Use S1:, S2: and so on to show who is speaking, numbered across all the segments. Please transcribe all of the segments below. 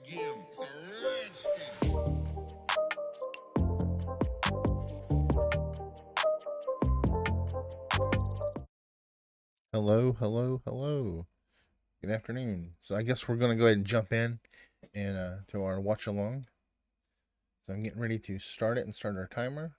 S1: again. It's a redskin.
S2: Hello, hello, hello. Good afternoon. So I guess we're gonna go ahead and jump in and to our watch along. So I'm getting ready to start it and start our timer.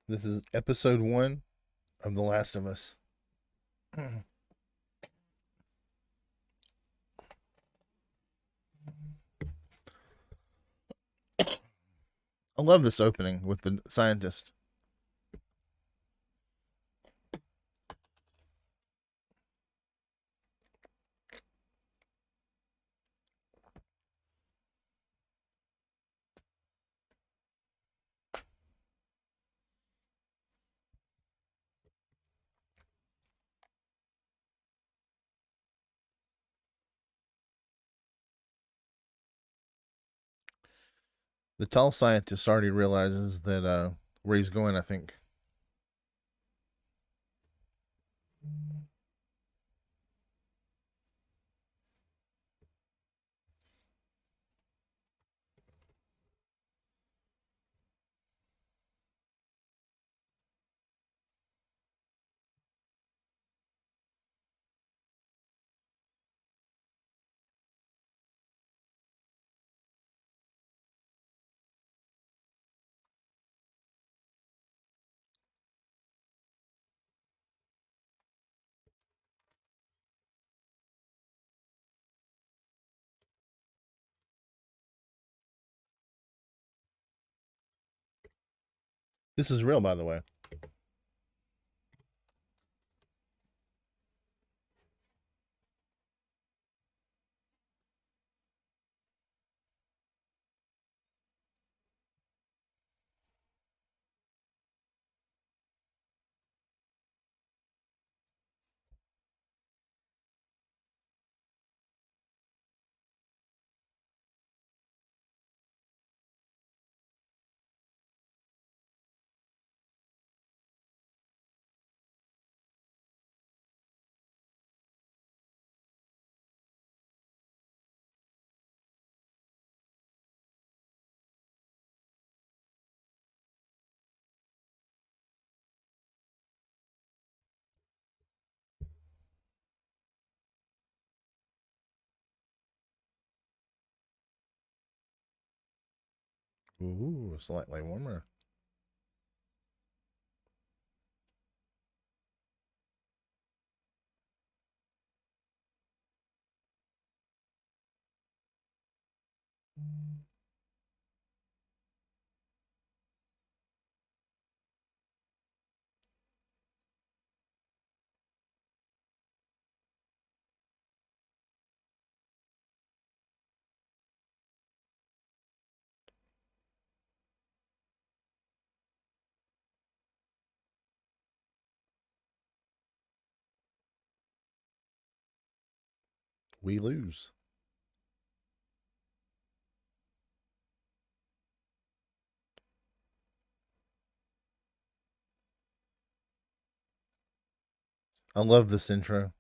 S2: This is episode 1 of The Last of Us. I love this opening with the scientist. The tall scientist already realizes that where he's going, I think. This is real, by the way. Ooh, slightly warmer. We lose. I love this intro.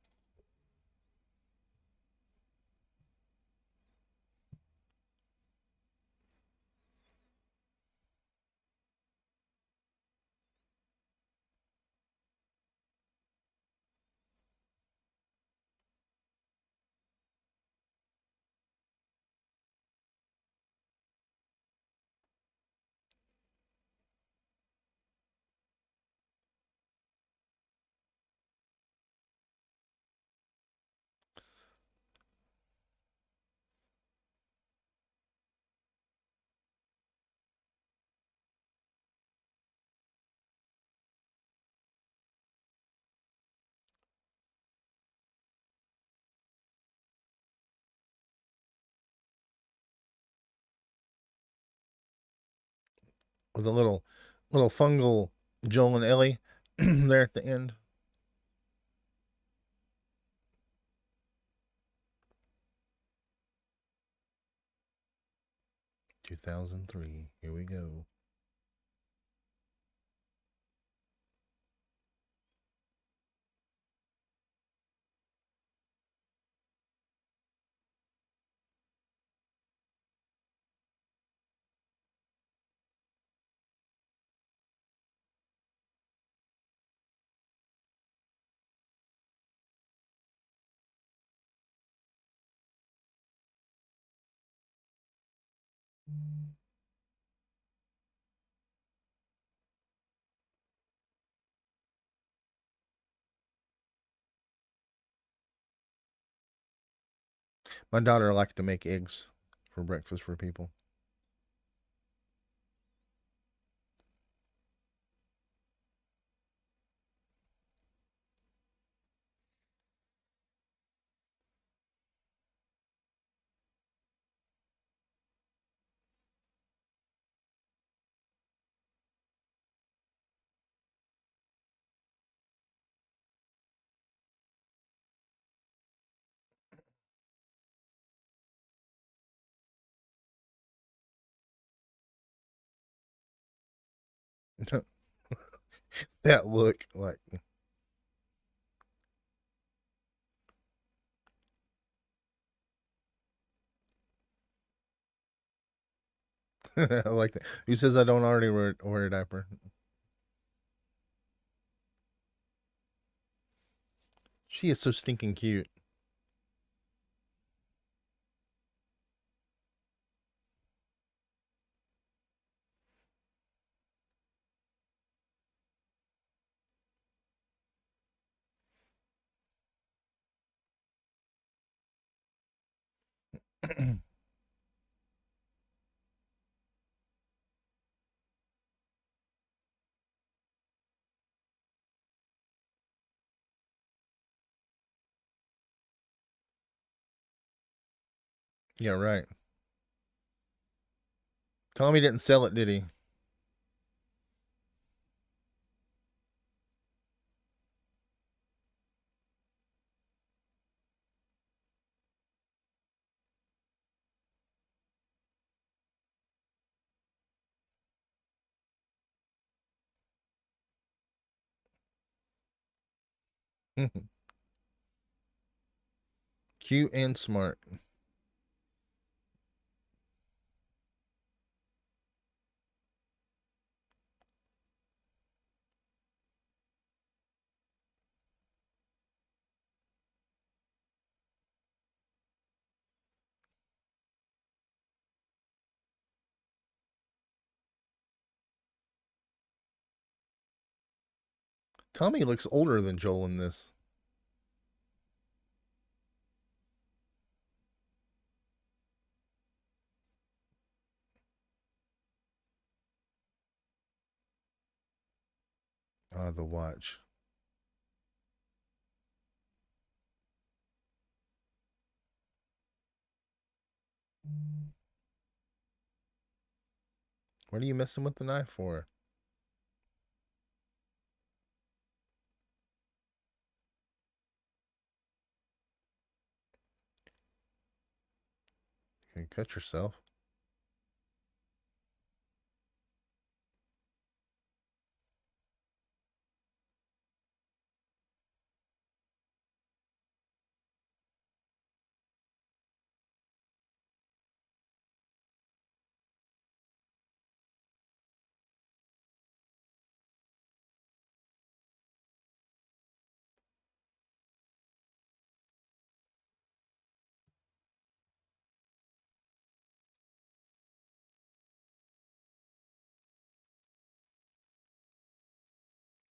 S2: With a little fungal Joel and Ellie there at the end. 2003. Here we go. My daughter likes to make eggs for breakfast for people. That look like I like that. Who says I don't already wear a diaper? She is so stinking cute. Yeah, right. Tommy didn't sell it, did he? Cute and smart. Tommy looks older than Joel in this. The watch. What are you messing with the knife for? You cut yourself.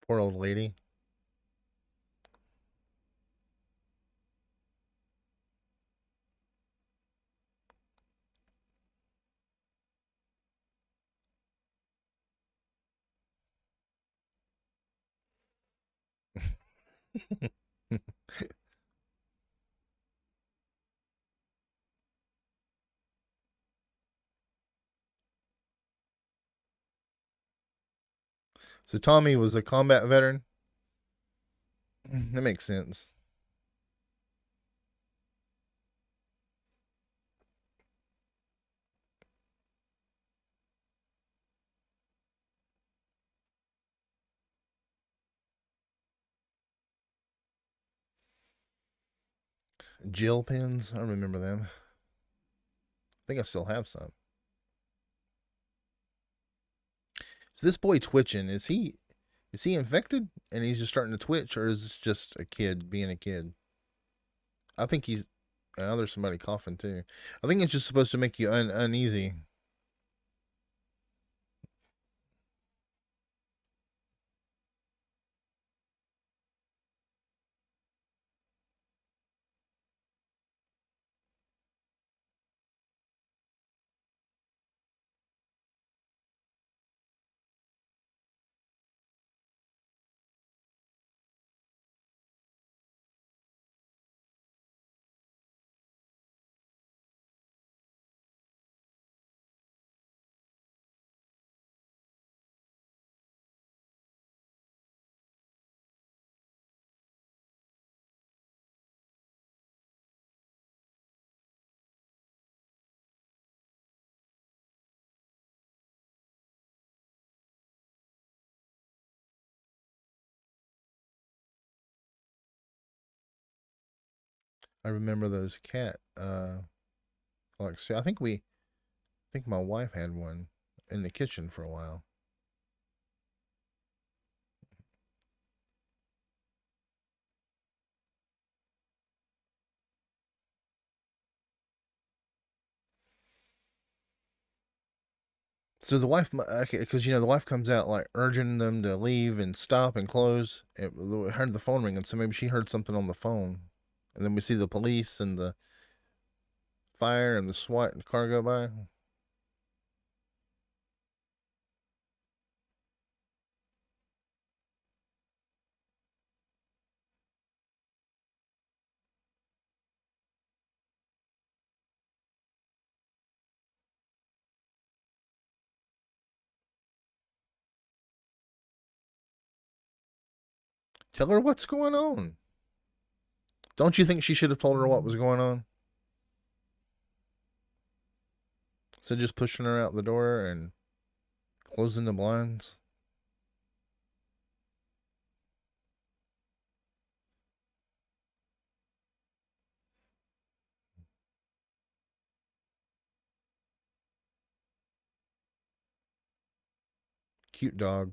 S2: Poor old lady. So Tommy was a combat veteran. That makes sense. Jill pins. I remember them. I think I still have some. So this boy twitching, is he infected and he's just starting to twitch, or is this just a kid being a kid? I think he's. Oh, there's somebody coughing too. I think it's just supposed to make you uneasy. I remember those cat. Like, see, I think my wife had one in the kitchen for a while. So the wife, okay, because the wife comes out like urging them to leave and stop and close. We heard the phone ringing, so maybe she heard something on the phone, and then we see the police and the fire and the SWAT car go by. Tell her what's going on. Don't you think she should have told her what was going on? So just pushing her out the door and closing the blinds. Cute dog.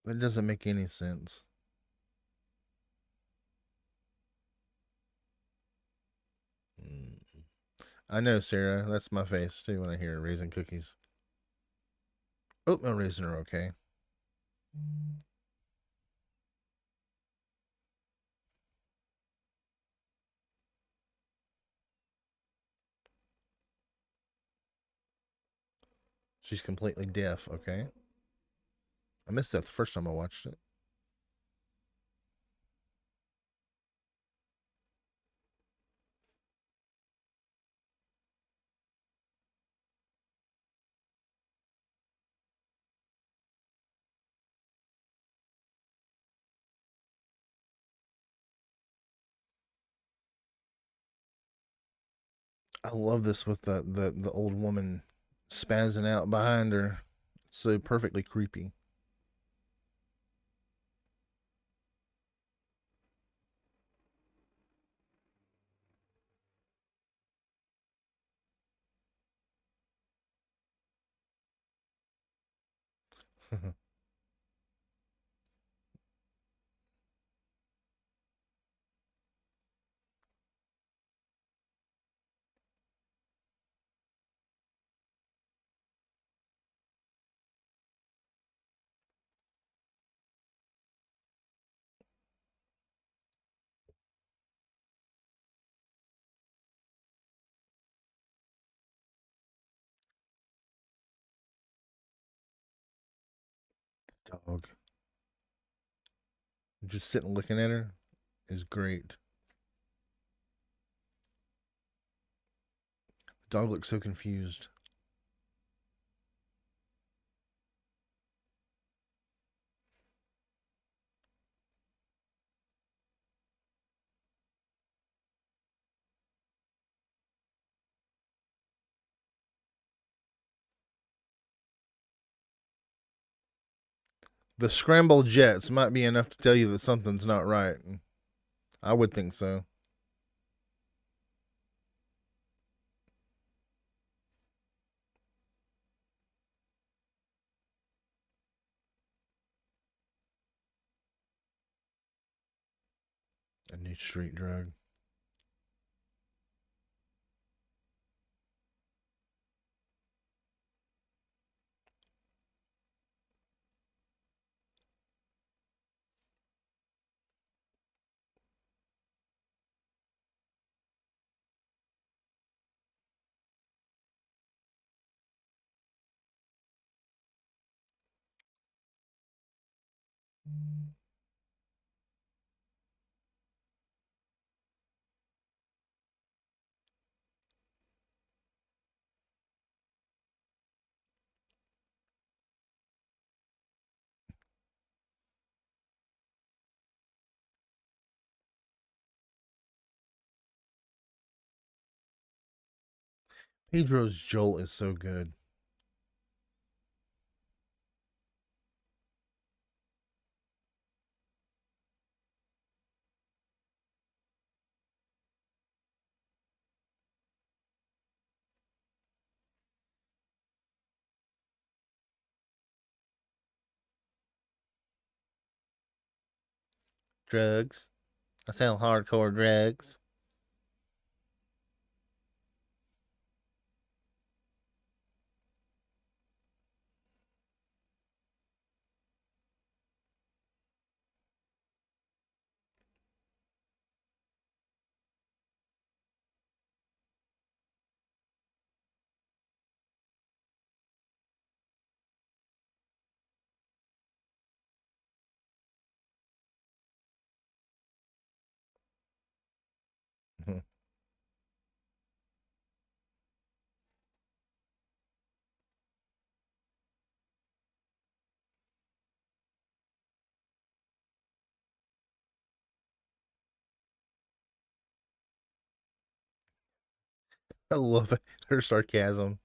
S2: That doesn't make any sense. Mm. I know, Sarah. That's my face too when I hear raisin cookies. Oatmeal raisin are okay. She's completely deaf. Okay. I missed that the first time I watched it. I love this with the old woman spazzing out behind her. It's so perfectly creepy. Dog. Just sitting looking at her is great. The dog looks so confused. The scrambled jets might be enough to tell you that something's not right. I would think so. A new street drug. Pedro's Jolt is so good. Drugs. I sell hardcore drugs. I love it. Her sarcasm.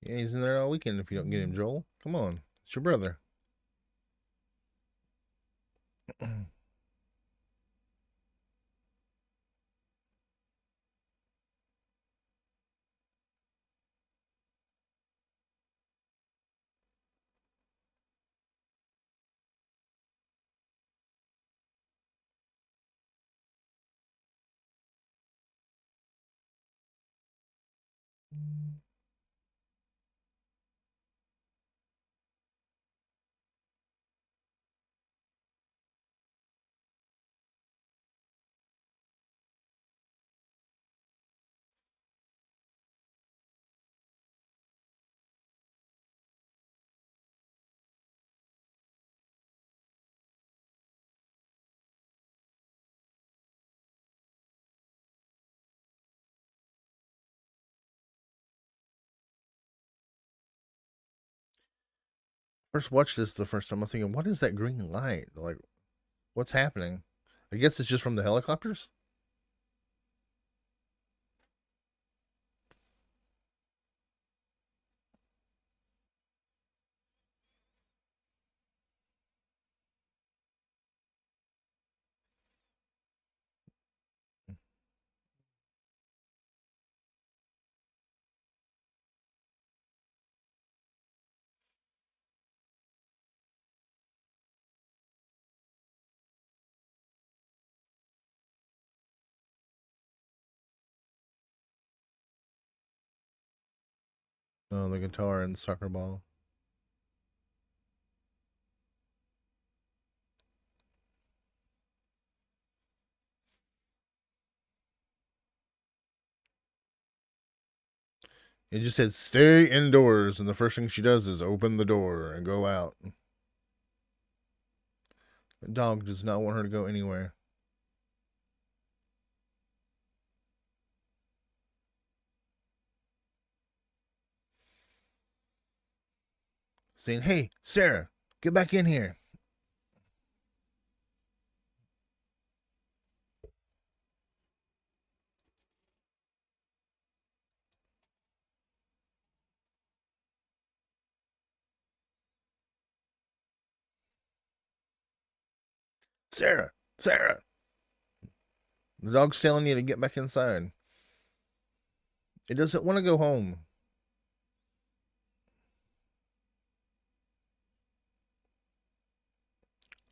S2: Yeah, he's in there all weekend if you don't get him, Joel. Come on. It's your brother. First watched this the first time. I was thinking, what is that green light? Like, what's happening? I guess it's just from the helicopters. Oh, the guitar and the soccer ball. It just said stay indoors, and the first thing she does is open the door and go out. The dog does not want her to go anywhere. Saying, hey, Sarah, get back in here. Sarah, Sarah. The dog's telling you to get back inside. It doesn't want to go home.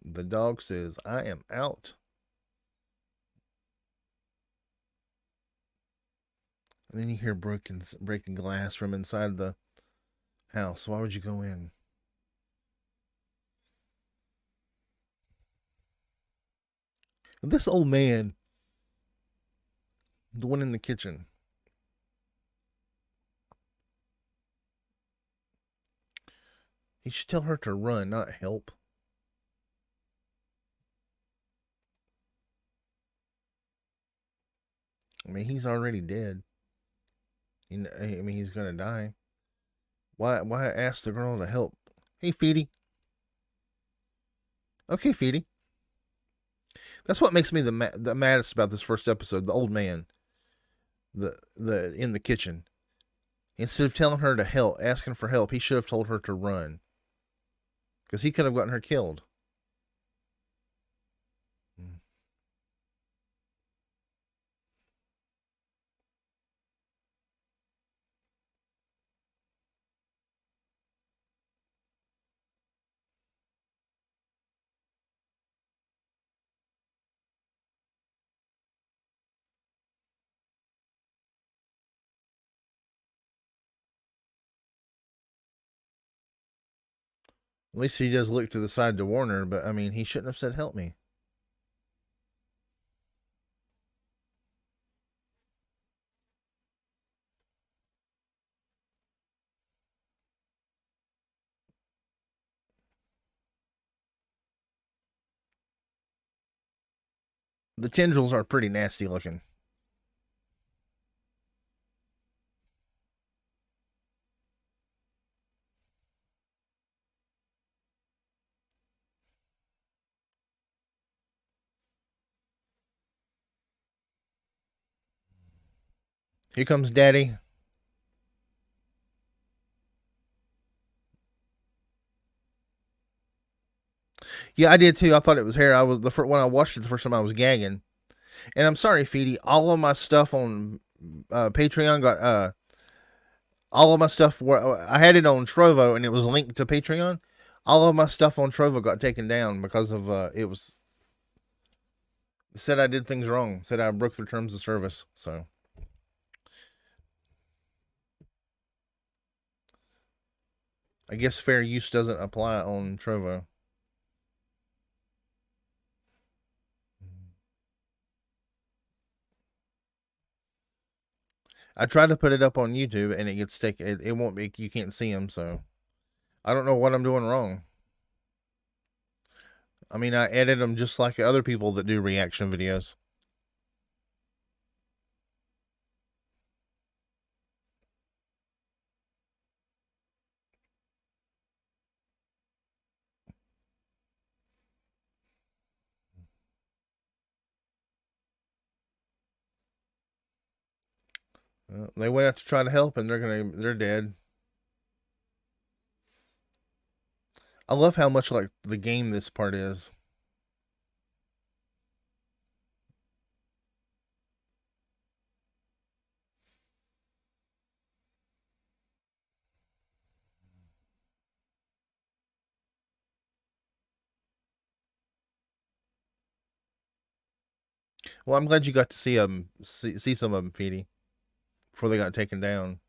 S2: The dog says, I am out. And then you hear breaking glass from inside the house. Why would you go in? This old man, the one in the kitchen, he should tell her to run, not help. I mean, he's already dead. I mean, he's gonna die. Why ask the girl to help? Hey, Feedy. Okay, Feedy. That's what makes me the maddest about this first episode. The old man, the in the kitchen. Instead of telling her to help, asking for help, he should have told her to run, because he could have gotten her killed. At least he does look to the side to warn her, but I mean, he shouldn't have said, help me. The tendrils are pretty nasty looking. Here comes Daddy. Yeah, I did too. I thought it was hair. I was when I watched it the first time I was gagging. And I'm sorry, Feedy. All of my stuff on Patreon got all of my stuff. I had it on Trovo and it was linked to Patreon. All of my stuff on Trovo got taken down because of it was said I did things wrong. Said I broke their terms of service. So I guess fair use doesn't apply on Trovo. I tried to put it up on YouTube and it gets taken. It won't be. You can't see them. So I don't know what I'm doing wrong. I mean, I edit them just like other people that do reaction videos. They went out to try to help, and they're dead. I love how much like the game this part is. Well, I'm glad you got to see some of them, Feedy, before they got taken down.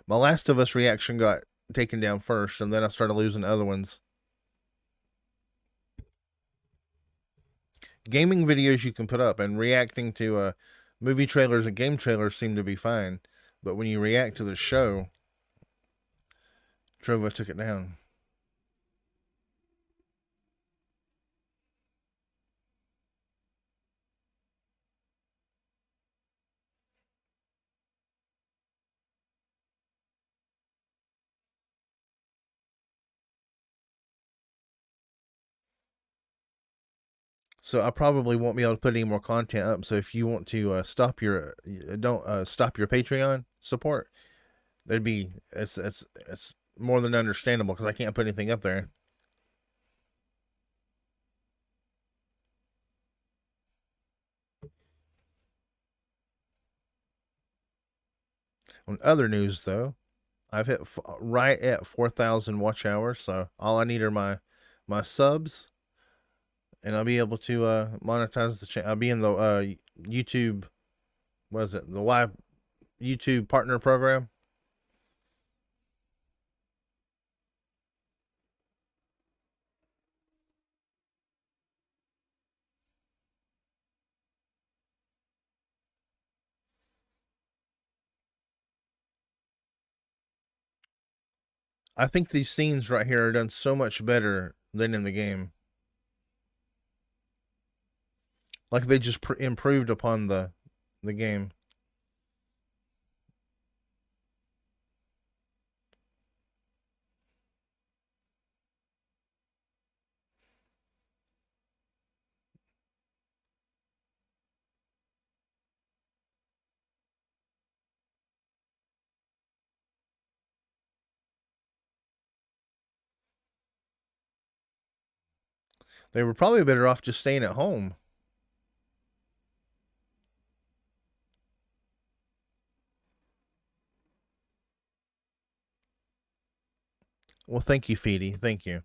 S2: My Last of Us reaction got taken down first, and then I started losing other ones. Gaming videos you can put up, and reacting to movie trailers and game trailers seem to be fine. But when you react to the show, Trova took it down. So I probably won't be able to put any more content up. So if you want to stop your don't stop your Patreon support, that'd be it's more than understandable because I can't put anything up there. On other news, though, I've hit right at 4,000 watch hours. So all I need are my subs, and I'll be able to monetize the channel. I'll be in the YouTube. Was it the live YouTube partner program? I think these scenes right here are done so much better than in the game. Like they just improved upon the game. They were probably better off just staying at home. Well, thank you, Feedy. Thank you.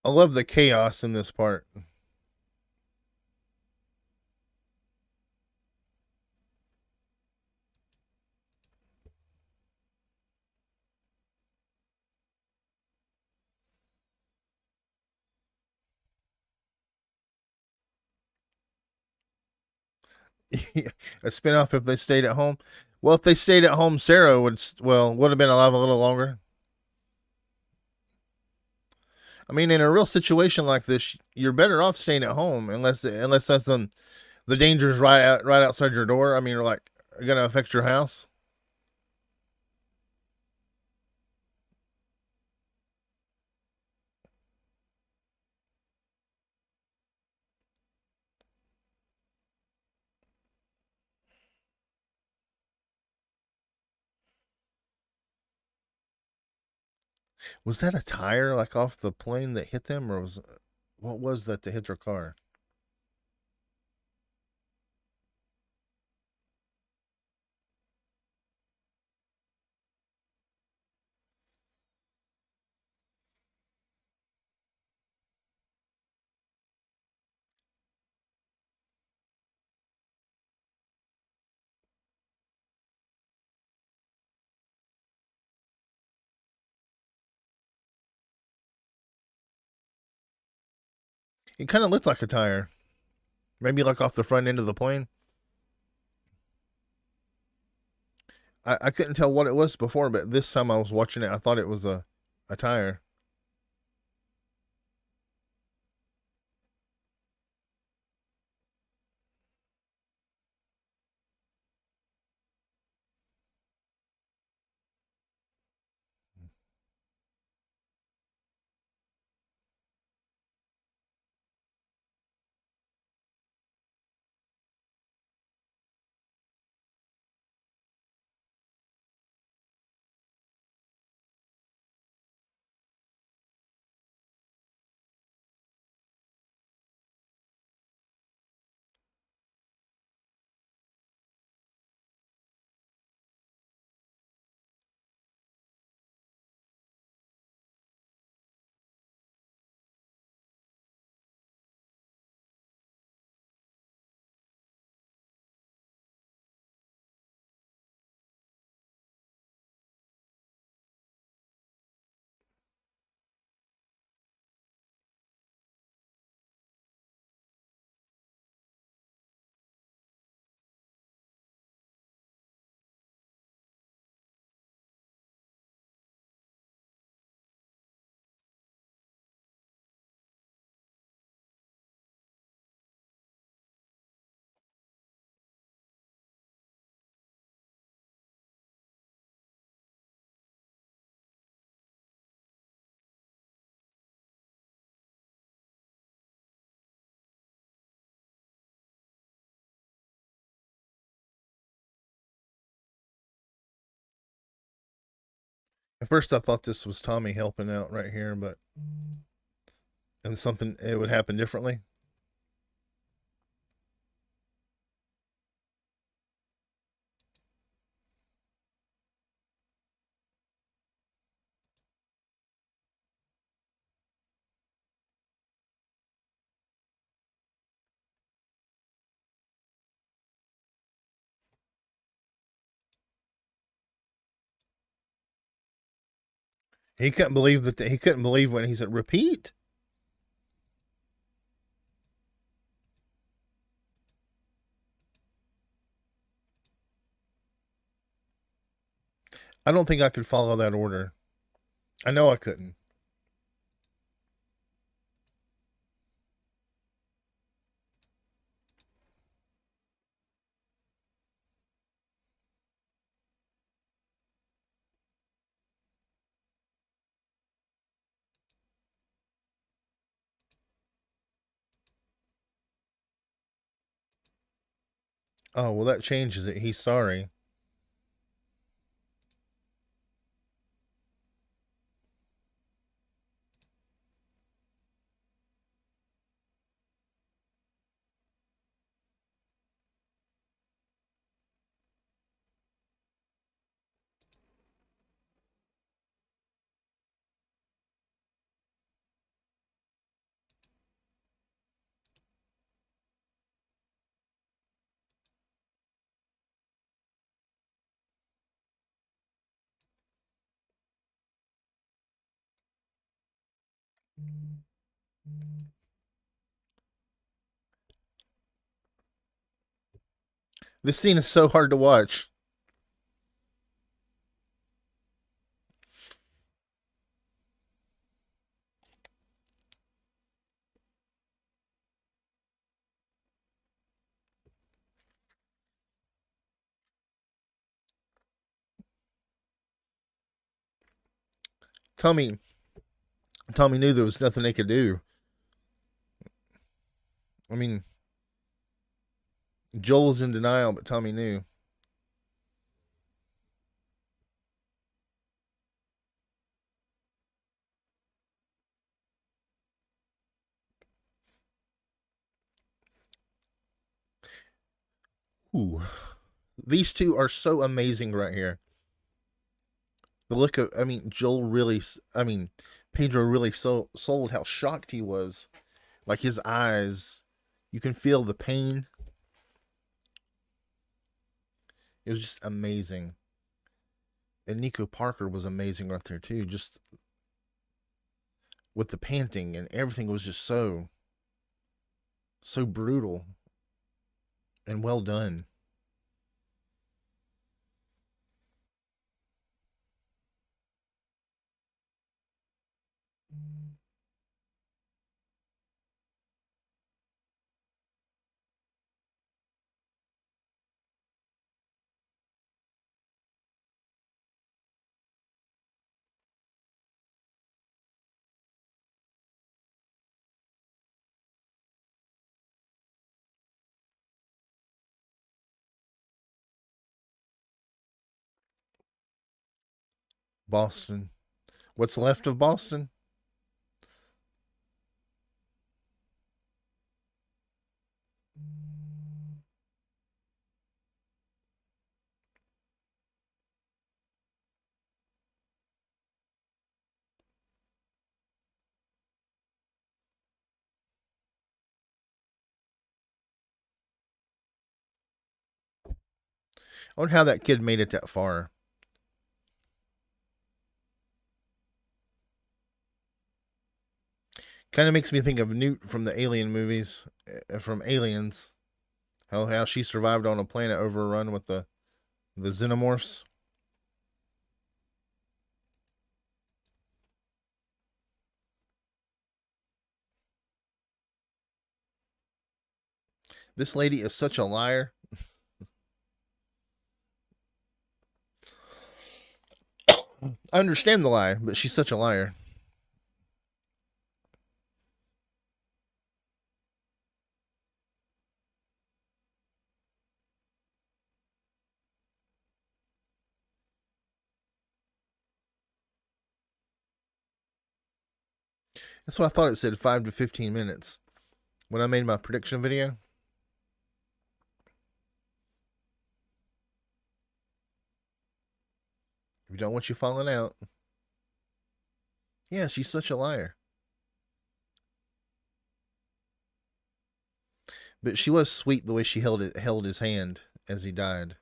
S2: I love the chaos in this part. A spinoff if they stayed at home. Well, if they stayed at home, Sarah would have been alive a little longer. I mean, in a real situation like this, you're better off staying at home unless that's the danger's right outside your door. I mean, you're like gonna affect your house. Was that a tire like off the plane that hit them, or was what was that hit their car? It kind of looked like a tire, maybe like off the front end of the plane. I couldn't tell what it was before, but this time I was watching it, I thought it was a tire. At first, I thought this was Tommy helping out right here, but and something it would happen differently. He couldn't believe that he couldn't believe when he said repeat. I don't think I could follow that order. I know I couldn't. Oh, well, that changes it. He's sorry. This scene is so hard to watch. Tommy, Tommy knew there was nothing they could do. I mean, Joel was in denial, but Tommy knew. Ooh, these two are so amazing right here. The look of, I mean, Joel really, I mean, Pedro really sold how shocked he was. Like his eyes, you can feel the pain. It was just amazing. And Nico Parker was amazing right there too. Just with the panting and everything was just so brutal and well done. Boston. What's left of Boston? I wonder how that kid made it that far. Kind of makes me think of Newt from the Alien movies, from Aliens. How she survived on a planet overrun with the xenomorphs. This lady is such a liar. I understand the lie, but she's such a liar. That's what I thought it said, 5 to 15 minutes. When I made my prediction video. If you don't want you falling out. Yeah, she's such a liar. But she was sweet the way she held his hand as he died.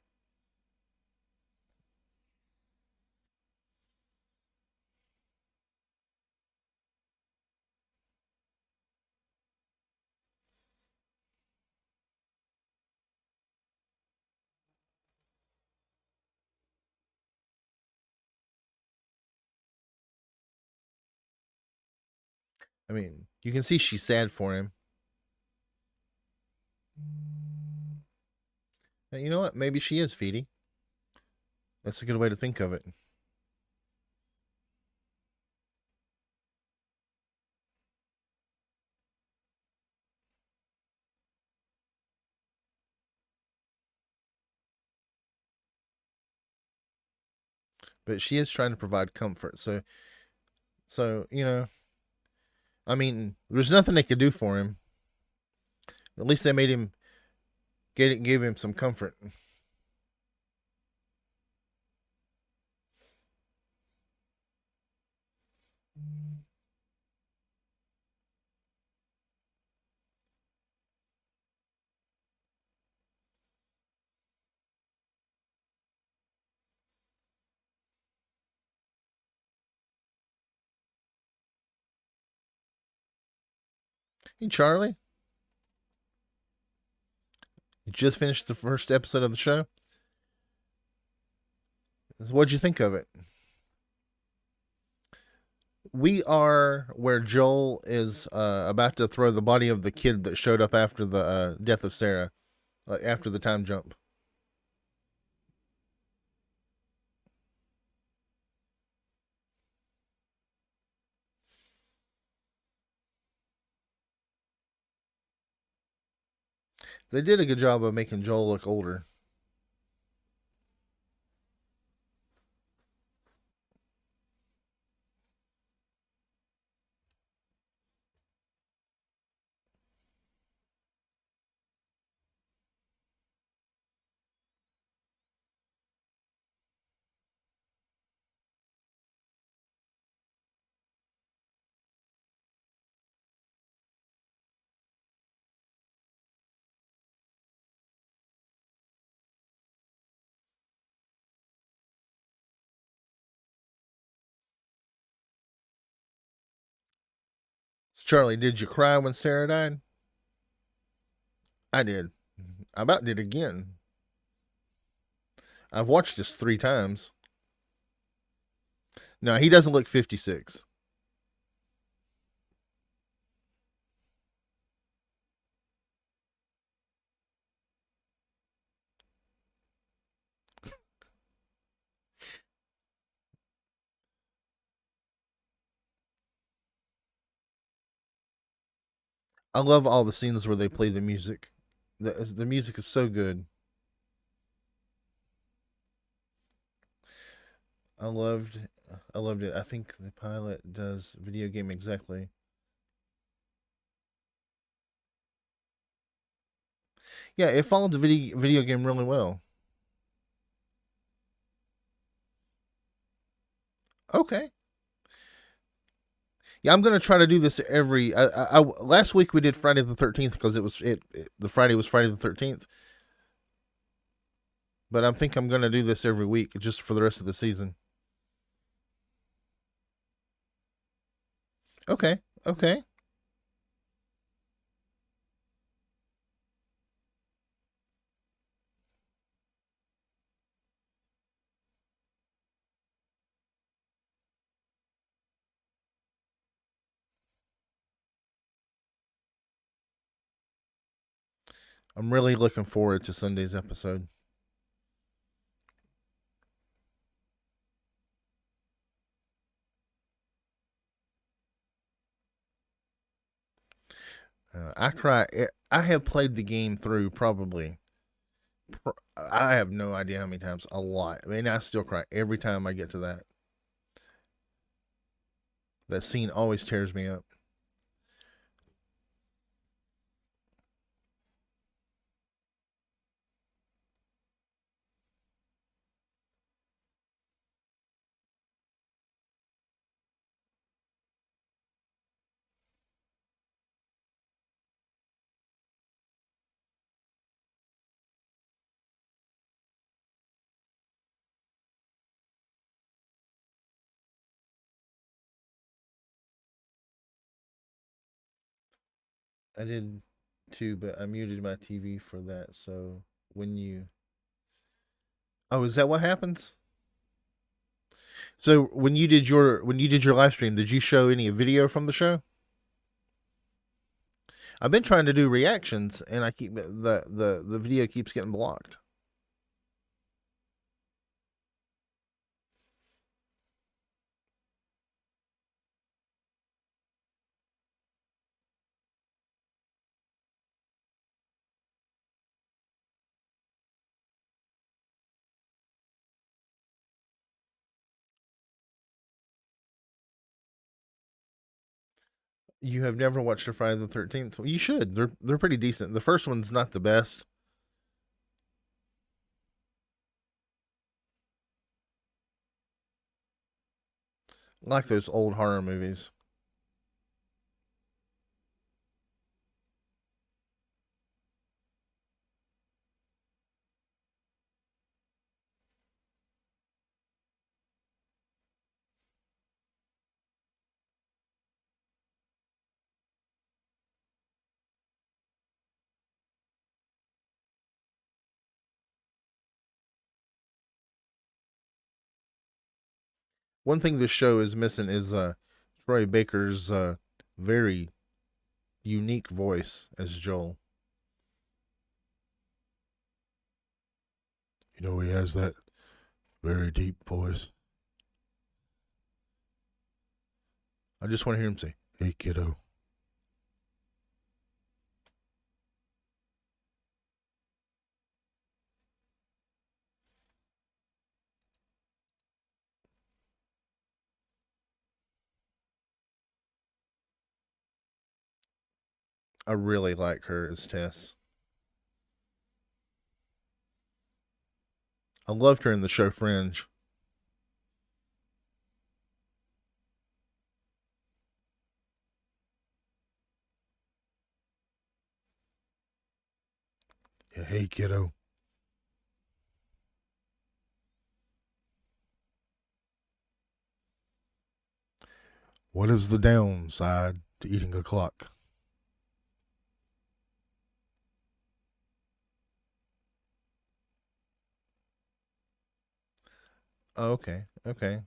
S2: I mean, you can see she's sad for him. And you know what? Maybe she is Feedy. That's a good way to think of it. But she is trying to provide comfort. So I mean, there's nothing they could do for him. At least they made him gave him some comfort. Hey, Charlie, you just finished the first episode of the show. What'd you think of it? We are where Joel is about to throw the body of the kid that showed up after the death of Sarah, like after the time jump. They did a good job of making Joel look older. So Charlie, did you cry when Sarah died? I did. I about did again. I've watched this 3 times. No, he doesn't look 56. I love all the scenes where they play the music. The music is so good. I loved I loved it. I think the pilot does video game exactly. Yeah, it followed the video game really well. Okay. Yeah, I'm gonna try to do this every. Last week we did Friday the 13th because the Friday was Friday the 13th. But I think I'm gonna do this every week just for the rest of the season. Okay. Okay. I'm really looking forward to Sunday's episode. I cry. I have played the game through probably. I have no idea how many times. A lot. I mean, I still cry every time I get to that. That scene always tears me up. I did too, but I muted my TV for that. So when you, oh, is that what happens? So when you did your live stream, did you show any video from the show? I've been trying to do reactions, and I keep the video keeps getting blocked. You have never watched a Friday the 13th? Well, you should. They're pretty decent. The first one's not the best. I like those old horror movies. One thing this show is missing is Troy Baker's very unique voice as Joel. You know, he has that very deep voice. I just want to hear him say, "Hey, kiddo." I really like her as Tess. I loved her in the show Fringe. Yeah, hey, kiddo. What is the downside to eating a clock? Oh, okay, okay.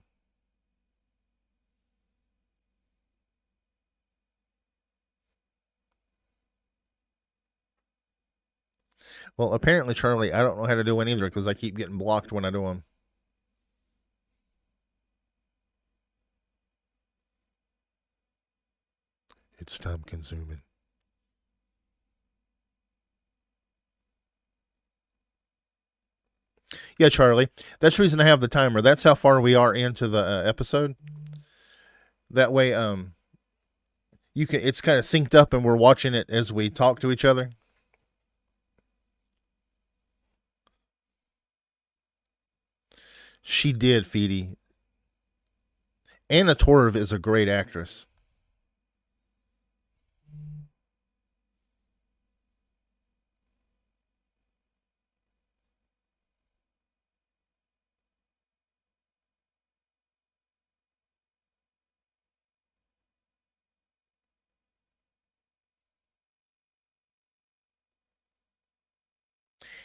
S2: Well, apparently, Charlie, I don't know how to do one either because I keep getting blocked when I do them. It's time consuming. Yeah, Charlie. That's the reason I have the timer. That's how far we are into the episode. That way, you can. It's kind of synced up, and we're watching it as we talk to each other. She did, Feedy. Anna Torv is a great actress.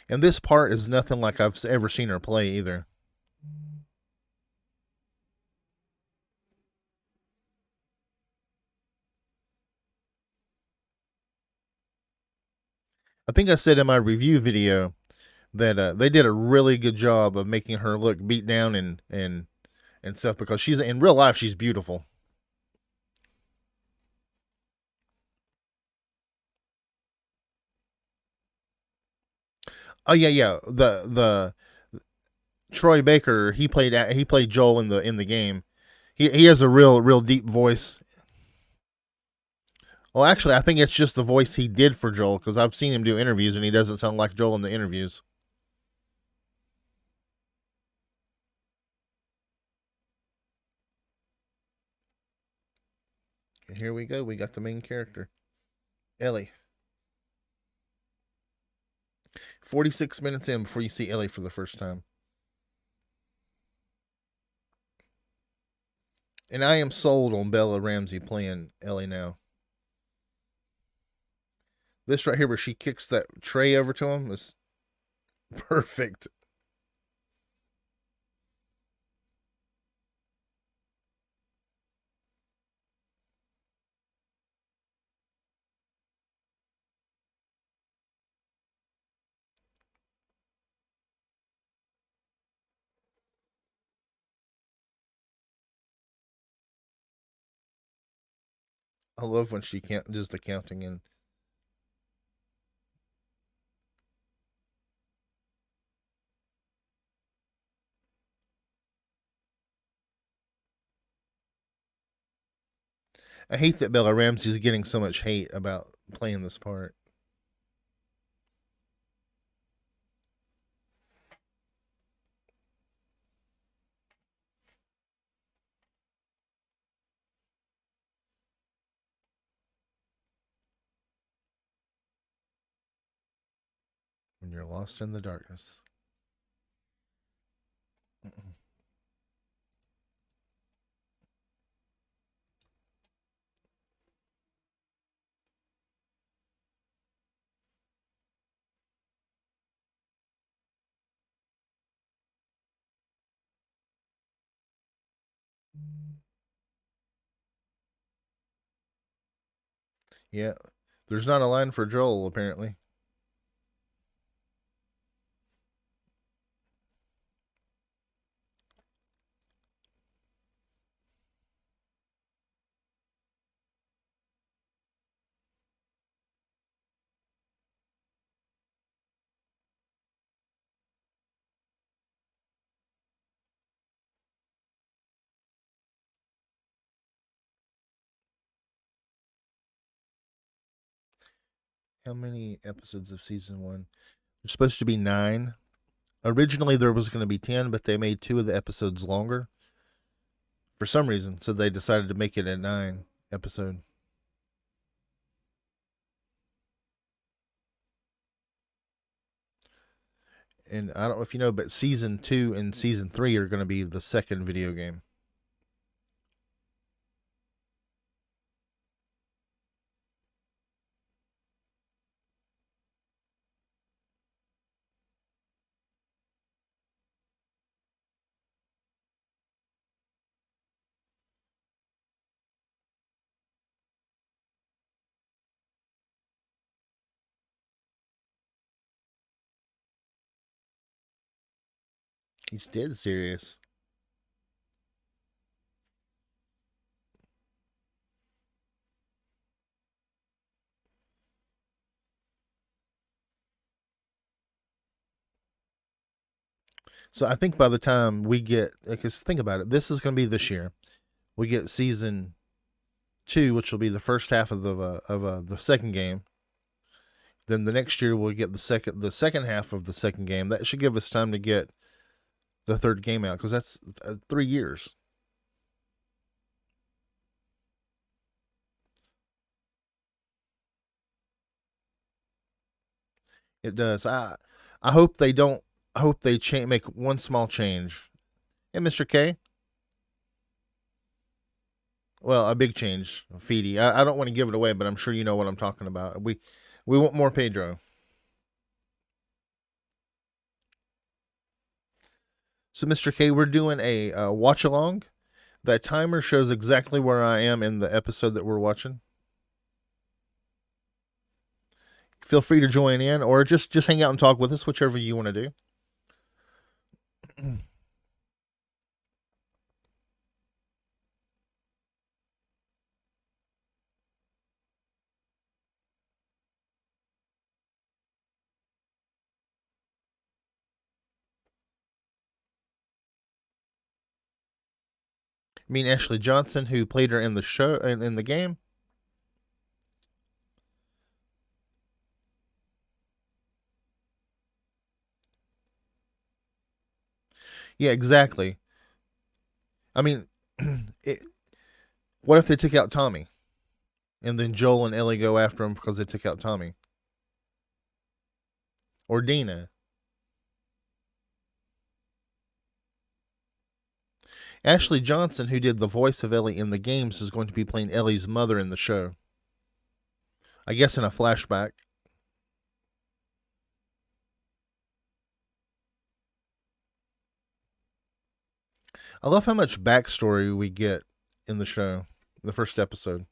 S2: And this part is nothing like I've ever seen her play either. I think I said in my review video that they did a really good job of making her look beat down and stuff because she's in real life she's beautiful. Oh yeah. The Troy Baker he played Joel in the game. He has a real deep voice. Well, actually, I think it's just the voice he did for Joel because I've seen him do interviews and he doesn't sound like Joel in the interviews. And here we go. We got the main character, Ellie. 46 minutes in before you see Ellie for the first time. And I am sold on Bella Ramsey playing Ellie now. This right here, where she kicks that tray over to him, is perfect. I love when she can't does the counting and I hate that Bella Ramsey's getting so much hate about playing this part. When you're lost in the darkness. Yeah. There's not a line for Joel, apparently. How many episodes of season one? There's supposed to be 9. Originally, there was going to be 10, but they made 2 of the episodes longer for some reason, so they decided to make it a 9 episode. And I don't know if you know, but season 2 and season 3 are going to be the second video game. He's dead serious. So I think by the time we get, because think about it, this is going to be this year. We get season 2, which will be the first half of the second game. Then the next year we'll get the second half of the second game. That should give us time to get the third game out because that's 3 years. It does. I hope they don't. I hope they make one small change. Hey, Mr. K. Well, a big change, Feedy. I don't want to give it away, but I'm sure you know what I'm talking about. We want more Pedro. So, Mr. K, we're doing a watch along. That timer shows exactly where I am in the episode that we're watching. Feel free to join in or just hang out and talk with us, whichever you want to do. I mean Ashley Johnson, who played her in the show in the game. Yeah, exactly. I mean, it, what if they took out Tommy, and then Joel and Ellie go after him because they took out Tommy or Dina? Ashley Johnson, who did the voice of Ellie in the games, is going to be playing Ellie's mother in the show. I guess in a flashback. I love how much backstory we get in the show, in the first episode.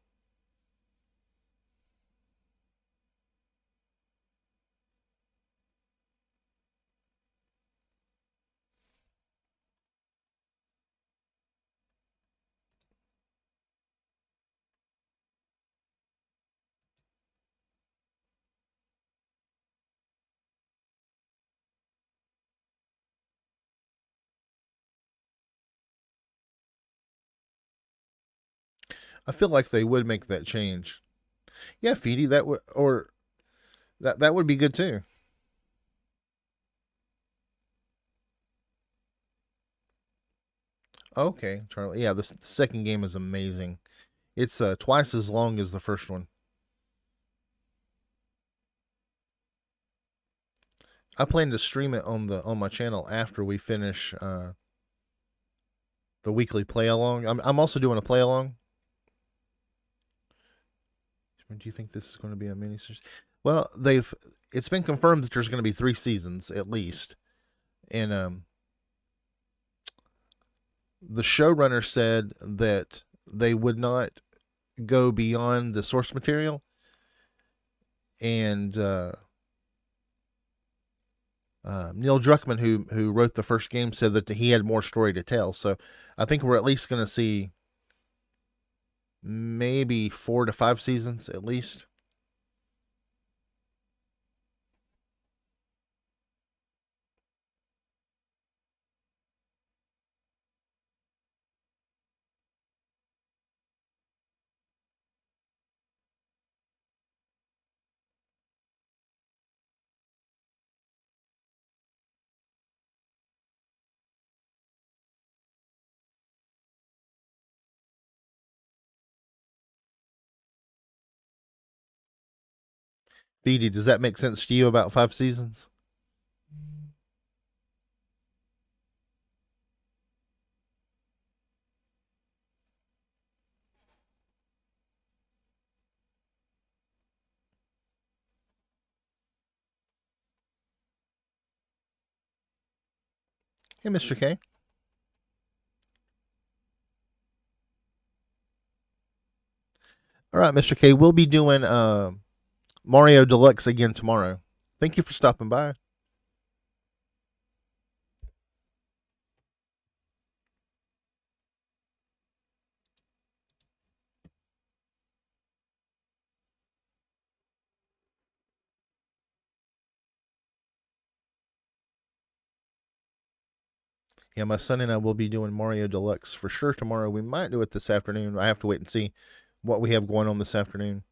S2: I feel like they would make that change. Yeah, Feedy, that would or that would be good too. Okay, Charlie. Yeah, the second game is amazing. It's twice as long as the first one. I plan to stream it on my channel after we finish the weekly play along. I'm also doing a play along. Do you think this is going to be a mini series? Well, they've it's been confirmed that there's going to be 3 seasons at least, and the showrunner said that they would not go beyond the source material, and Neil Druckmann, who wrote the first game, said that he had more story to tell. So I think we're at least going to see maybe 4 to 5 seasons at least. BD, does that make sense to you about 5 seasons? Hey, Mr. K. All right, Mr. K. We'll be doing Mario Deluxe again tomorrow. Thank you for stopping by. Yeah, my son and I will be doing Mario Deluxe for sure tomorrow. We might do it this afternoon. I have to wait and see what we have going on this afternoon.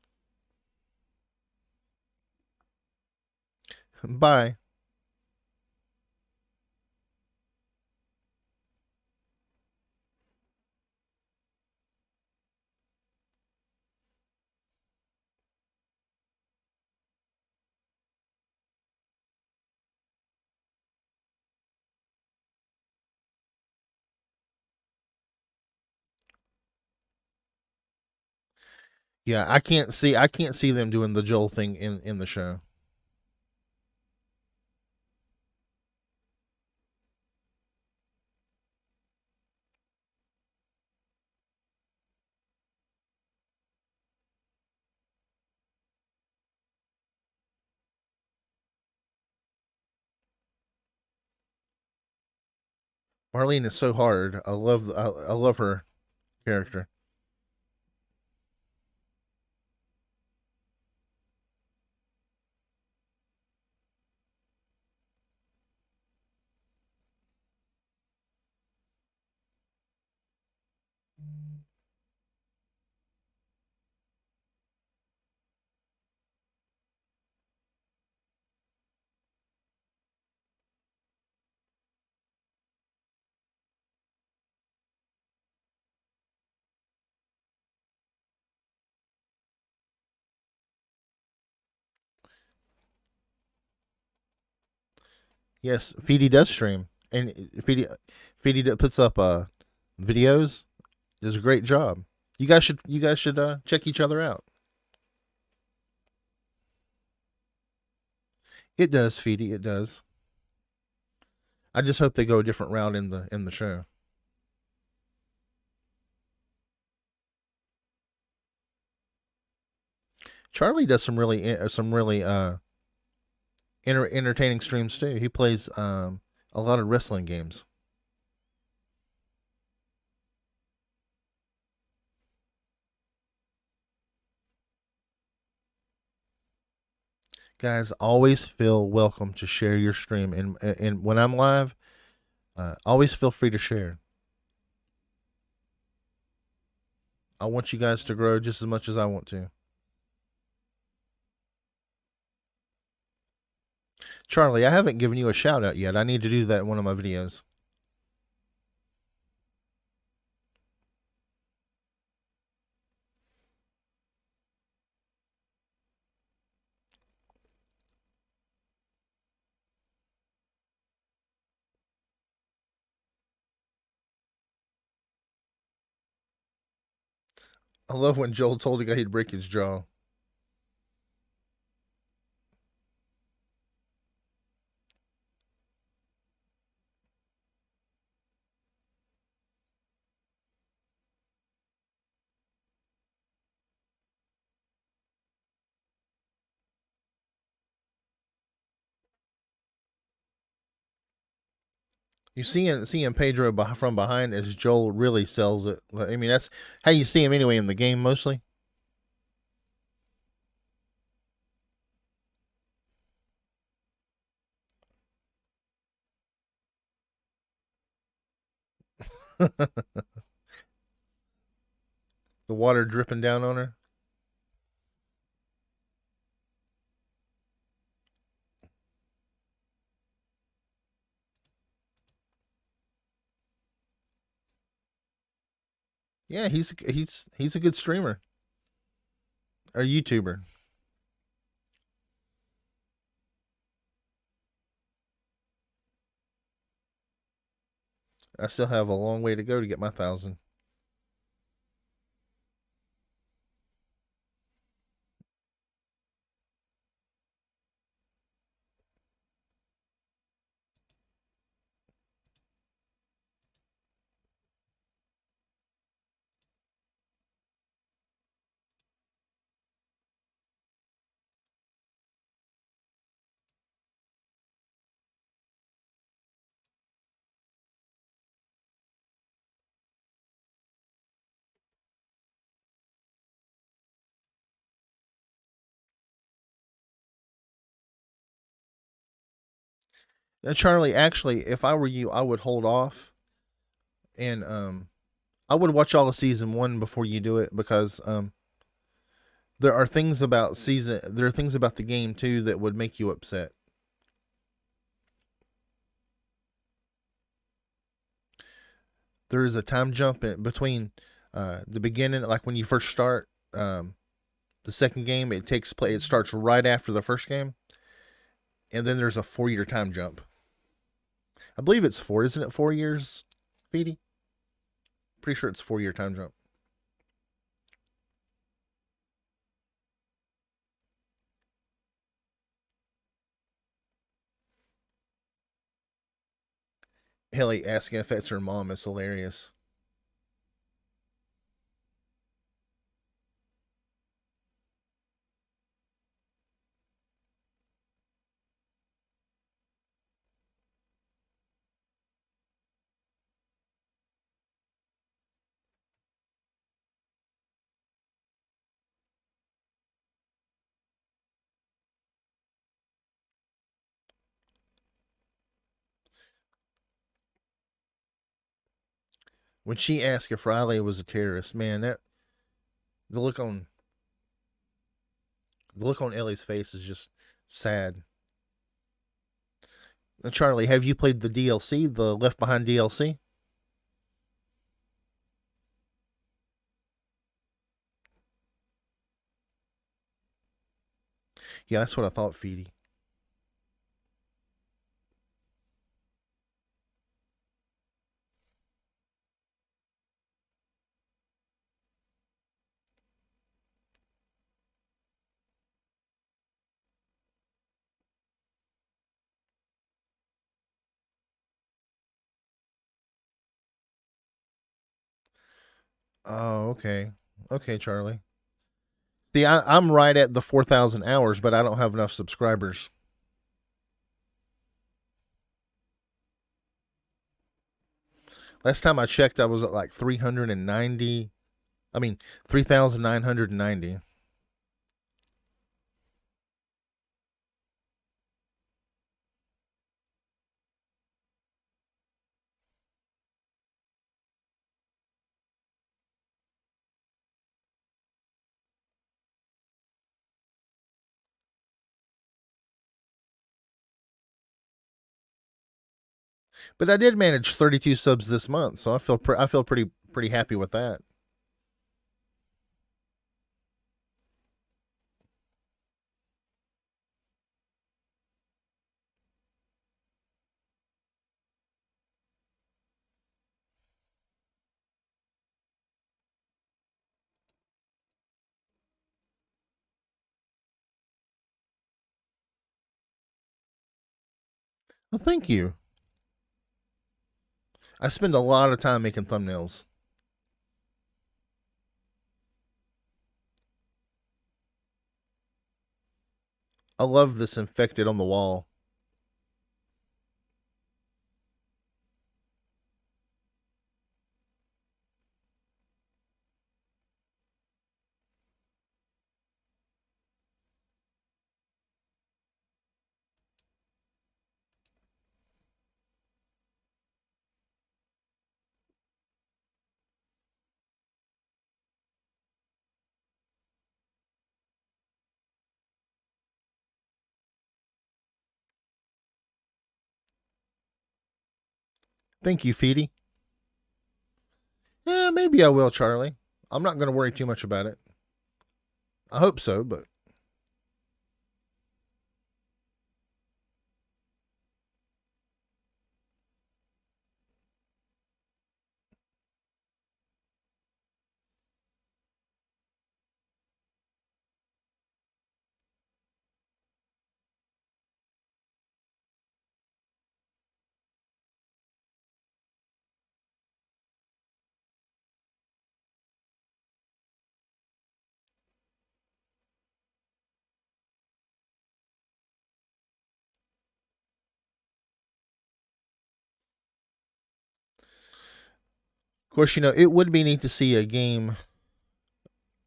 S2: Bye. Yeah, I can't see them doing the Joel thing in the show. Marlene is so hard. I love her character. Yes, PD does stream, and PD puts up videos. Does a great job. You guys should check each other out. It does, Feedy. It does. I just hope they go a different route in the show. Charlie does some really entertaining streams too. He plays a lot of wrestling games. Guys, always feel welcome to share your stream, and when I'm live, always feel free to share. I want you guys to grow just as much as I want to. Charlie, I haven't given you a shout out yet. I need to do that in one of my videos. I love when Joel told the guy he'd break his jaw. You seeing Pedro from behind as Joel really sells it. I mean, that's how you see him anyway in the game mostly. The water dripping down on her. Yeah, he's a good streamer or YouTuber. I still have a long way to go to get my 1,000. Charlie, actually, if I were you, I would hold off and I would watch all of season one before you do it because there are things about the game too that would make you upset. There is a time jump between the beginning, like when you first start the second game. It takes place. It starts right after the first game, and then there's a 4 year time jump. I believe it's four, isn't it? 4 years, Feedy. Pretty sure it's 4 year time jump. Haley asking if that's her mom is hilarious. When she asked if Riley was a terrorist, man, that the look on the look on Ellie's face is just sad. Now, Charlie, have you played the DLC, the Left Behind DLC? Yeah, that's what I thought, Feedy. Oh, okay. Okay, Charlie. See, I'm right at the 4,000 hours, but I don't have enough subscribers. Last time I checked, I was at like 390. I mean, 3,990. But I did manage 32 subs this month, so I feel pretty happy with that. Well, thank you. I spend a lot of time making thumbnails. I love this infected on the wall. Thank you, Feedy. Yeah, maybe I will, Charlie. I'm not going to worry too much about it. I hope so, but of course, it would be neat to see a game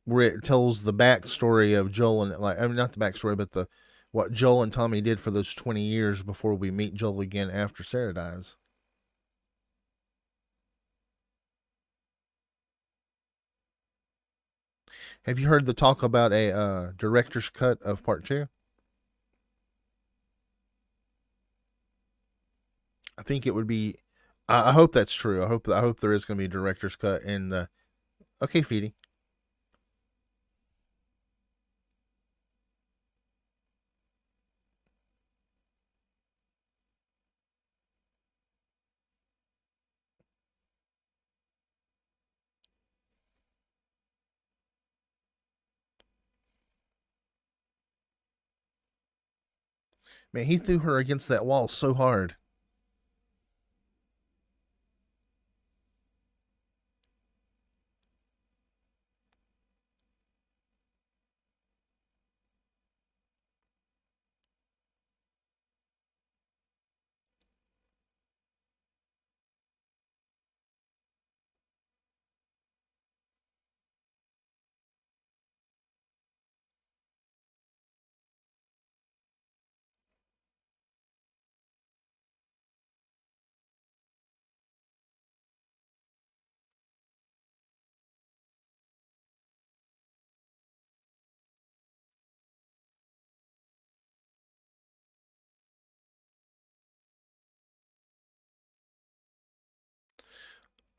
S2: where it tells the backstory of Joel and like I mean not the backstory, but the what Joel and Tommy did for those 20 years before we meet Joel again after Sarah dies. Have you heard the talk about a director's cut of part two? I think it would be. I hope that's true. I hope there is going to be a director's cut in the. Okay, Feedy. Man, he threw her against that wall so hard.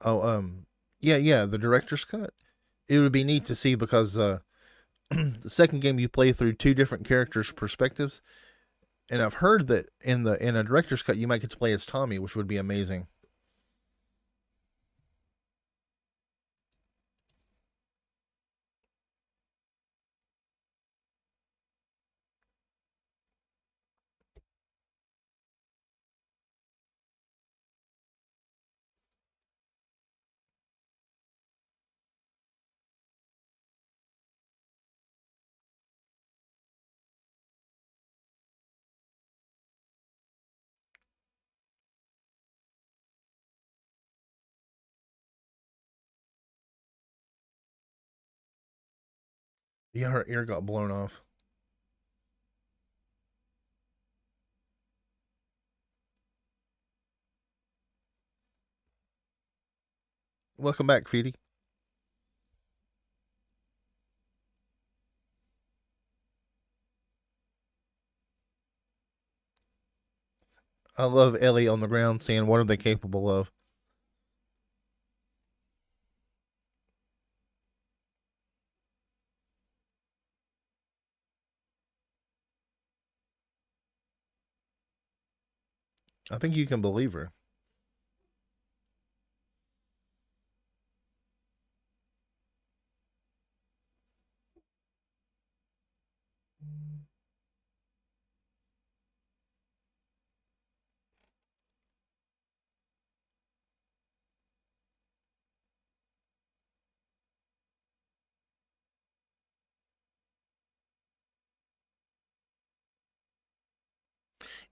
S2: Oh, yeah, the director's cut. It would be neat to see because the second game you play through two different characters' perspectives, and I've heard that in a director's cut you might get to play as Tommy, which would be amazing. Yeah, her ear got blown off. Welcome back, Feedy. I love Ellie on the ground saying, "What are they capable of?" I think you can believe her.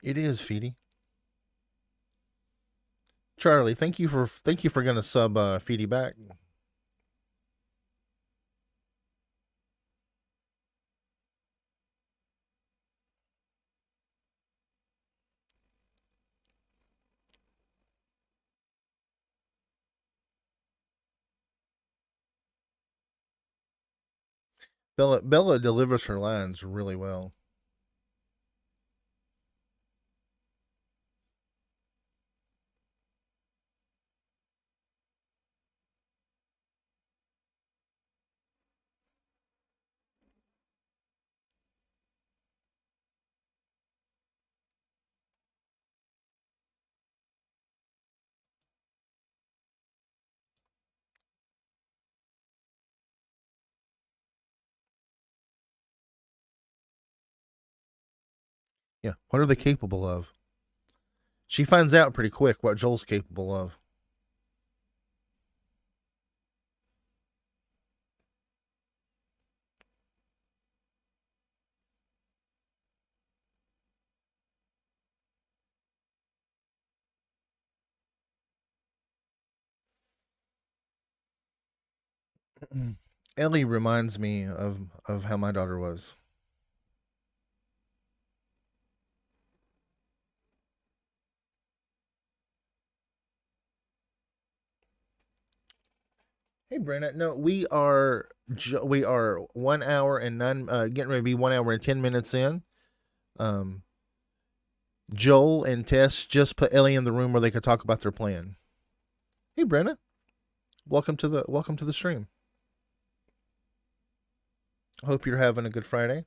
S2: It is, Feedy. Charlie, thank you for gonna sub Feedy back. Bella delivers her lines really well. Yeah, what are they capable of? She finds out pretty quick what Joel's capable of. Ellie reminds me of how my daughter was. Hey, Brenna. No, we are 1 hour and nine, getting ready to be 1 hour and 10 minutes in. Um, Joel and Tess just put Ellie in the room where they could talk about their plan. Hey, Brenna. Welcome to the stream. Hope you're having a good Friday.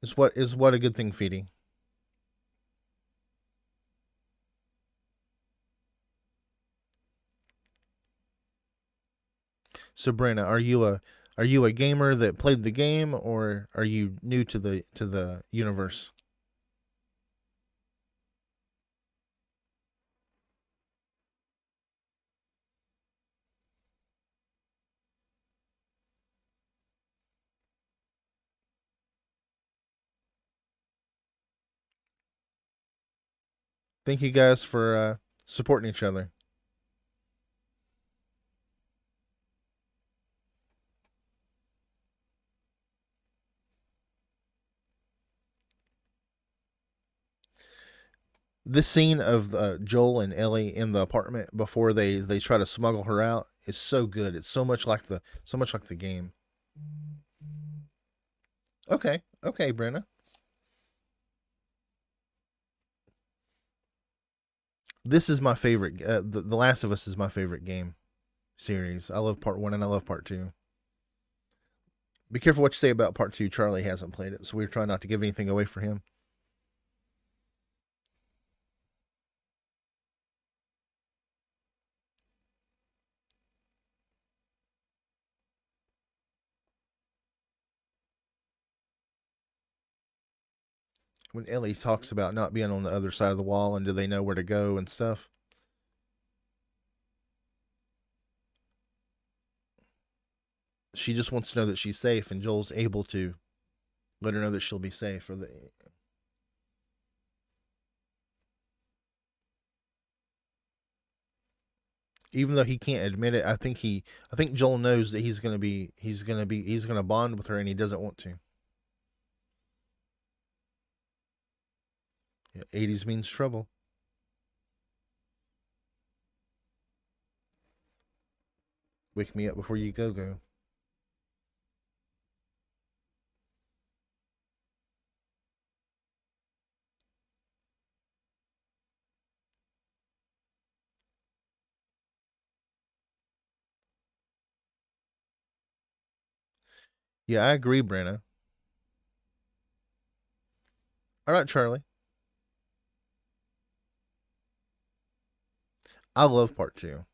S2: Is what a good thing, Feeding. So, Brenna, are you a gamer that played the game, or are you new to the universe? Thank you guys for supporting each other. This scene of Joel and Ellie in the apartment before they try to smuggle her out is so good. It's so much like the game. Okay, okay, Brenna. This is my favorite. The Last of Us is my favorite game series. I love part one and I love part two. Be careful what you say about part two. Charlie hasn't played it, so we're trying not to give anything away for him. When Ellie talks about not being on the other side of the wall and do they know where to go and stuff, she just wants to know that she's safe, and Joel's able to let her know that she'll be safe. Or the Even though he can't admit it, I think Joel knows that he's gonna bond with her, and he doesn't want to. Yeah, 80s means trouble. Wake me up before you go. Yeah, I agree, Brenna. All right, Charlie. I love part two.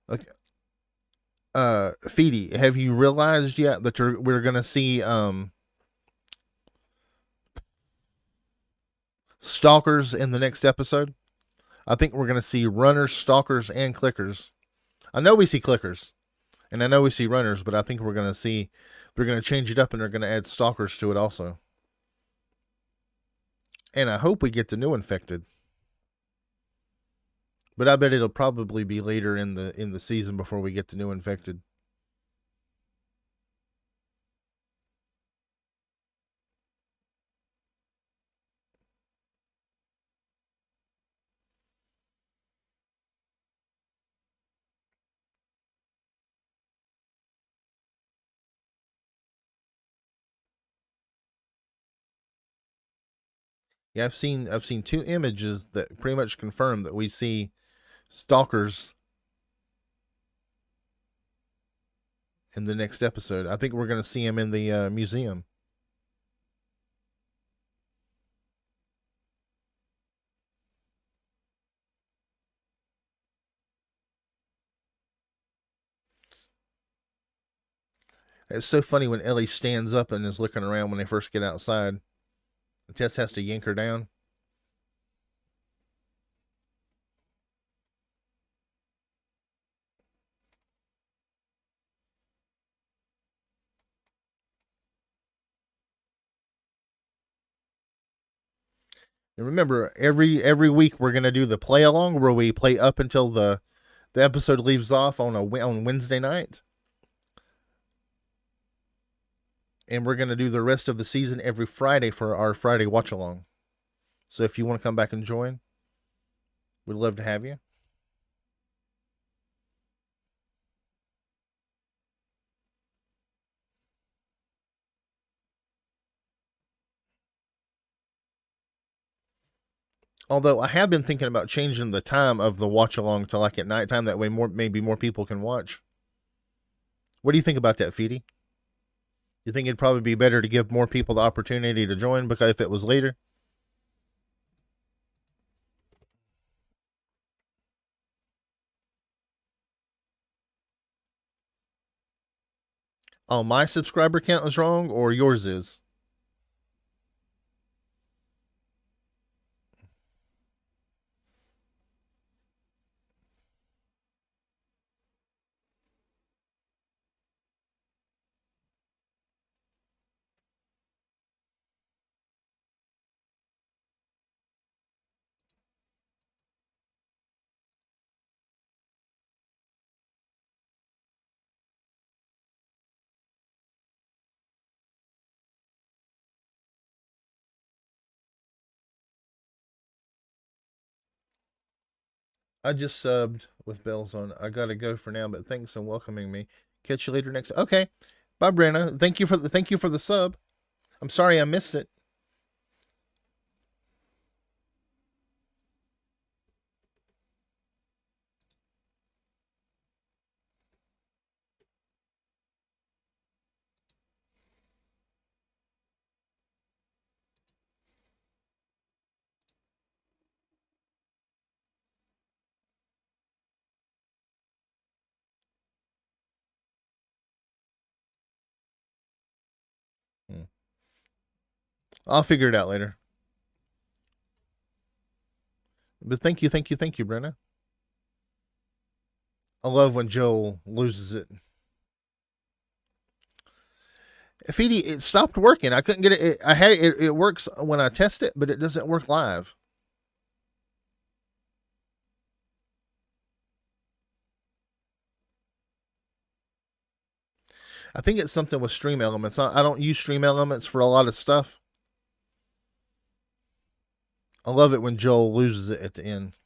S2: Okay. Feedy, have you realized yet that we're gonna see stalkers in the next episode? I think we're gonna see runners, stalkers, and clickers. I know we see clickers, and I know we see runners, but I think they're gonna change it up and they're gonna add stalkers to it also. And I hope we get the new infected. But I bet it'll probably be later in the season before we get the new infected. Yeah, I've seen two images that pretty much confirm that we see stalkers in the next episode. I think we're going to see him in the museum. It's so funny when Ellie stands up and is looking around when they first get outside. Tess has to yank her down. And remember, every week we're gonna do the play along where we play up until the episode leaves off on Wednesday night, and we're gonna do the rest of the season every Friday for our Friday watch along. So if you want to come back and join, we'd love to have you. Although I have been thinking about changing the time of the watch along to like at nighttime. That way, maybe more people can watch. What do you think about that, Feedy? You think it'd probably be better to give more people the opportunity to join because if it was later? Oh, my subscriber count is wrong, or yours is? I just subbed with bells on. I gotta go for now, but thanks and welcoming me. Catch you later next. Okay, bye, Brenna. Thank you for the sub. I'm sorry I missed it. I'll figure it out later. But thank you, Brenna. I love when Joel loses it. Feedy, it stopped working. I couldn't get it. I had it. It works when I test it, but it doesn't work live. I think it's something with Stream Elements. I don't use Stream Elements for a lot of stuff. I love it when Joel loses it at the end.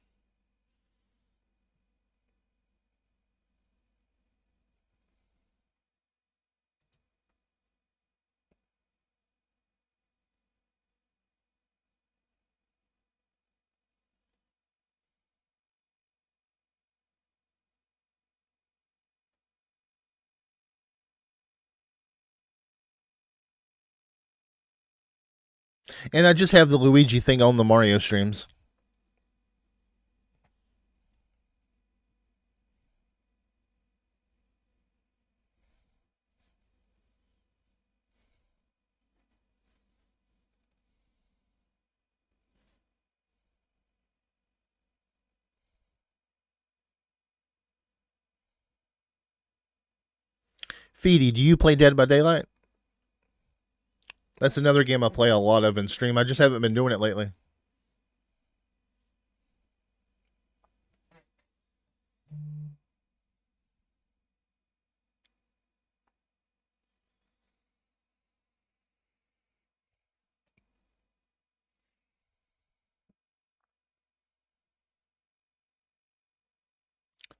S2: And I just have the Luigi thing on the Mario streams. Feedy, do you play Dead by Daylight? That's another game I play a lot of in stream. I just haven't been doing it lately.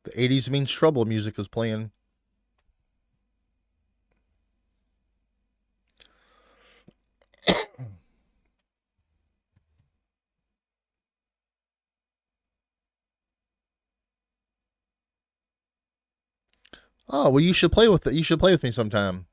S2: The 80s Means Trouble music is playing. Oh, well, you should play with it. You should play with me sometime.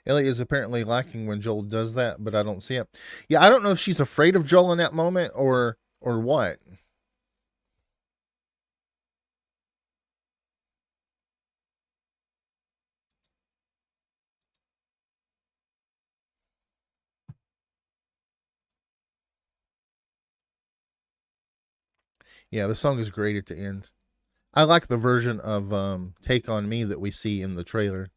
S2: Ellie is apparently lacking when Joel does that, but I don't see it. Yeah, I don't know if she's afraid of Joel in that moment or what. Yeah, the song is great at the end. I like the version of "Take on Me" that we see in the trailer.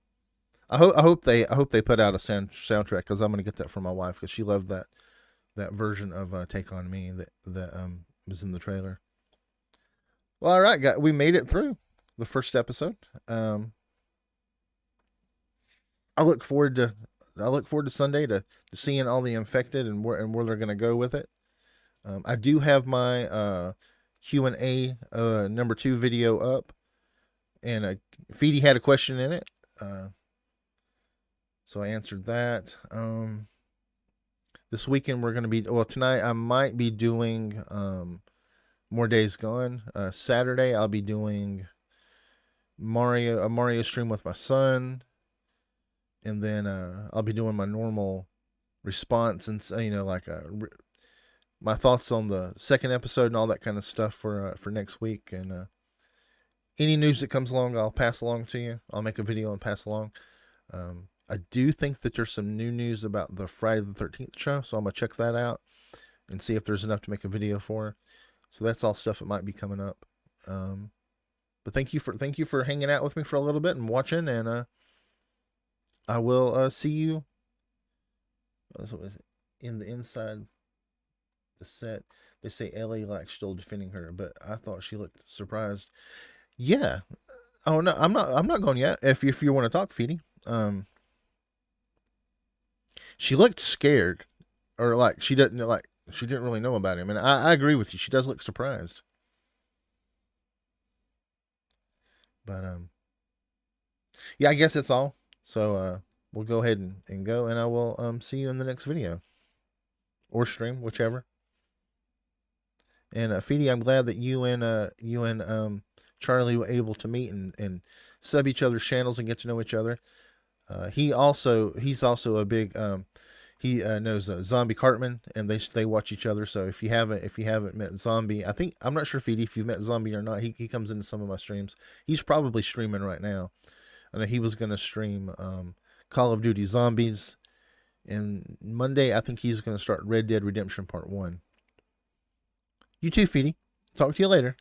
S2: I hope they put out a soundtrack because I'm gonna get that for my wife because she loved that version of "Take on Me" that was in the trailer. Well, all right, guys, we made it through the first episode. I look forward to Sunday to seeing all the infected and where they're gonna go with it. I do have my Q&A number 2 video up, and Feedy had a question in it, so I answered that. This weekend we're going to be, well, tonight I might be doing More Days Gone. Saturday I'll be doing a Mario stream with my son, and then I'll be doing my normal response and like my thoughts on the second episode and all that kind of stuff for next week. And any news that comes along, I'll pass along to you. I'll make a video and pass along. I do think that there's some new news about the Friday the 13th show, so I'm gonna check that out and see if there's enough to make a video for. So that's all stuff that might be coming up. But thank you for hanging out with me for a little bit and watching, and I will see you. In the inside the set. They say Ellie like still defending her, but I thought she looked surprised. Yeah. Oh no, I'm not going yet. If you want to talk, Feedy. She looked scared, or like she didn't really know about him, and I agree with you. She does look surprised. But yeah, I guess that's all. So we'll go ahead and go, and I will see you in the next video or stream, whichever. And Feedy, I'm glad that you and Charlie were able to meet and sub each other's channels and get to know each other. He's also a big he knows Zombie Cartman, and they watch each other. So if you haven't met Zombie, I'm not sure Feedy if you've met Zombie or not. He comes into some of my streams. He's probably streaming right now. I know he was gonna stream Call of Duty Zombies, and Monday I think he's gonna start Red Dead Redemption Part 1. You too, Feedy. Talk to you later.